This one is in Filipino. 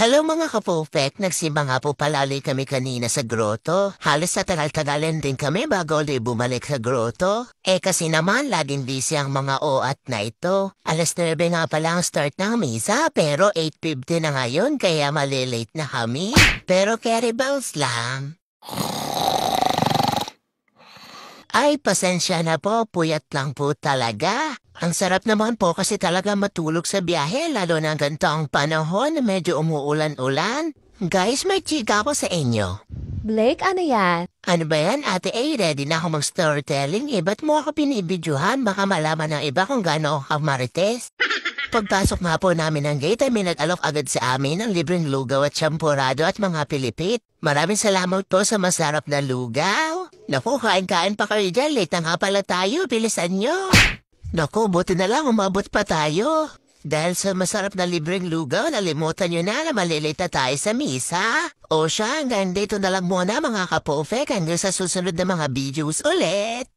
Hello mga kapofek, nagsimba nga po palali kami kanina sa groto. Halos sa tagal-tagalan din kami bago ulit bumalik sa groto. Kasi naman laging busy ang mga at na ito. Alas 9 nga pala ang start ng misa pero 8:50 na ngayon kaya malilate na kami. Pero carry bells lang. Ay, pasensya na po, puyat lang po talaga. Ang sarap naman po kasi talaga matulog sa biyahe lalo na gantong panahon na medyo umuulan-ulan. Guys, may chika ko sa inyo. Blake, ano yan? Ano ba yan, Ate A? Ready na ako mag-storytelling? Ba't mo ako pinibidyohan? Baka malaman ng iba kung gaano ako marites. Pagpasok nga po namin ng gate ay may nag-alok agad sa amin ng libreng lugaw at champurado at mga pilipit. Maraming salamat po sa masarap na lugaw. Naku, kain-kain pa kayo dyan. Late na nga pala tayo. Bilisan nyo. Naku, buti na lang umabot pa tayo. Dahil sa masarap na libreng lugaw, nalimutan nyo na malilate na tayo sa misa. O siya, hanggang dito na lang muna mga kapofek hanggang sa susunod na mga videos ulit.